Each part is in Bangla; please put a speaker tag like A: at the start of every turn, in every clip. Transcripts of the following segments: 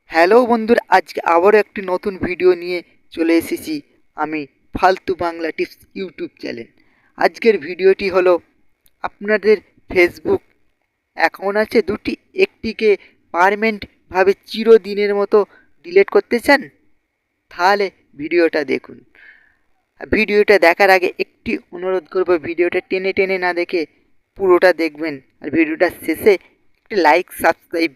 A: হ্যালো বন্ধুরা, আজকে আবারও একটি নতুন ভিডিও নিয়ে চলে এসেছি আমি ফালতু বাংলা টিপস ইউটিউব চ্যানেল। আজকের ভিডিওটি হলো আপনাদের ফেসবুক অ্যাকাউন্ট আছে দুটি, একটিকে পার্মানেন্টভাবে চিরদিনের মতো ডিলিট করতে চান, তাহলে ভিডিওটা দেখুন। ভিডিওটা দেখার আগে একটি অনুরোধ করব, ভিডিওটা টেনে টেনে না দেখে পুরোটা দেখবেন, আর ভিডিওটা শেষে একটি লাইক সাবস্ক্রাইব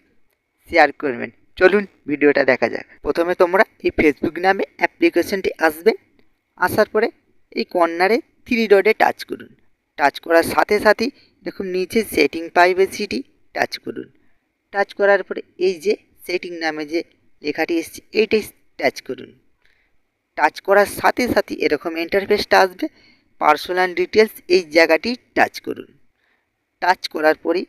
A: শেয়ার করবেন। চলুন ভিডিওটা দেখা যাক। প্রথমে তোমরা এই ফেসবুক নামে অ্যাপ্লিকেশনটি আসবে। আসার পরে এই কর্নারে থ্রি ডটে টাচ করুন। টাচ করার সাথে সাথেই দেখুন নিচে সেটিং প্রাইভেসিটি টাচ করুন। টাচ করার পরে এই যে সেটিং নামে যে লেখাটি এসছে এইটাই টাচ করুন। টাচ করার সাথে সাথে এরকম ইন্টারফেসটা আসবে। পার্সোনাল ডিটেলস এই জায়গাটি টাচ করুন। টাচ করার পরেই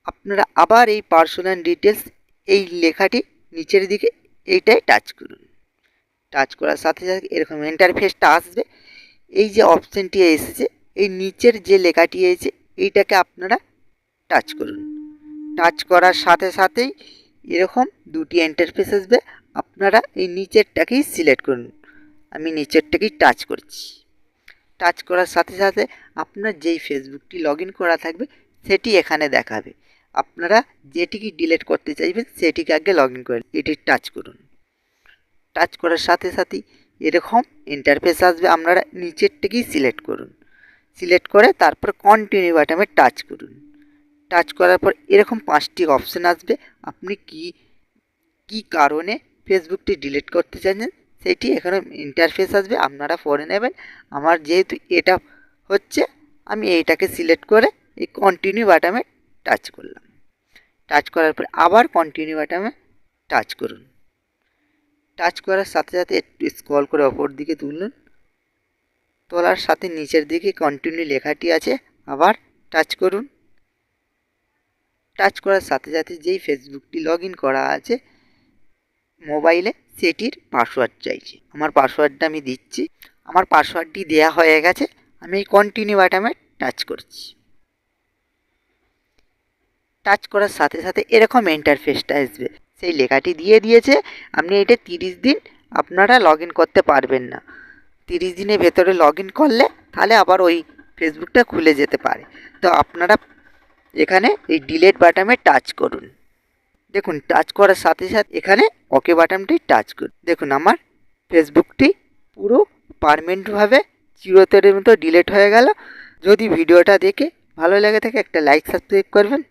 A: আপনারা আবার এই পার্সোনাল ডিটেলস এই লেখাটি নিচের দিকে এইটাই টাচ করুন। টাচ করার সাথে সাথে এরকম ইন্টারফেসটা আসবে। এই যে অপশানটি এসেছে এই নিচের যে লেখাটি এসেছে এইটাকে আপনারা টাচ করুন। টাচ করার সাথে সাথেই এরকম দুটি ইন্টারফেস আসবে। আপনারা এই নিচেরটাকেই সিলেক্ট করুন। আমি নিচেরটাকেই টাচ করছি। টাচ করার সাথে সাথে আপনার যেই ফেসবুকটি লগ ইন করা থাকবে সেটি এখানে দেখাবে। আপনারা যেটিকে ডিলিট করতে চাইবেন সেটিকে আগে লগ ইন করে এটি টাচ করুন। টাচ করার সাথে সাথেই এরকম ইন্টারফেস আসবে। আপনারা নিচেরটাকেই সিলেক্ট করুন। সিলেক্ট করে তারপর কন্টিনিউ বাটনে টাচ করুন। টাচ করার পর এরকম 5টি অপশান আসবে। আপনি কি কারণে ফেসবুকটি ডিলিট করতে চাইছেন সেটি এখানে ইন্টারফেস আসবে, আপনারা পড়ে নেবেন। আমার যেহেতু এটা হচ্ছে আমি এইটাকে সিলেক্ট করে এই কন্টিনিউ বাটনে টাচ করলাম। টাচ করার পর আবার কন্টিনিউ বাটনে টাচ করুন। টাচ করার সাথে সাথে একটু স্ক্রল করে ওপর দিকে তুলুন। তোলার সাথে নিচের দিকে কন্টিনিউ লেখাটি আছে, আবার টাচ করুন। টাচ করার সাথে সাথে যেই ফেসবুকটি লগ ইন করা আছে মোবাইলে সেটির পাসওয়ার্ড চাইছে। আমার পাসওয়ার্ডটা আমি দিচ্ছি। আমার পাসওয়ার্ডটি দেয়া হয়ে গেছে। আমি এই কন্টিনিউ বাটনে টাচ করছি। টাচ করার সাথে সাথে এরকম ইন্টারফেসটা আসবে। সেই লেখাটি দিয়ে দিয়েছে। আপনি এটা 30 দিন আপনারা লগ ইন করতে পারবেন না। 30 দিনের ভেতরে লগ ইন করলে তাহলে আবার ওই ফেসবুকটা খুলে যেতে পারে। তো আপনারা এখানে এই ডিলিট বাটনে টাচ করুন। দেখুন টাচ করার সাথে সাথে এখানে ওকে বাটনটি টাচ করুন। দেখুন আমার ফেসবুকটি পুরো পার্মানেন্টভাবে চিরতরের মতো ডিলিট হয়ে গেল। যদি ভিডিওটা দেখে ভালো লেগে থাকে একটা লাইক সাবস্ক্রাইব করবেন।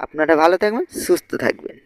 A: আপনারা ভালো থাকবেন, সুস্থ থাকবেন।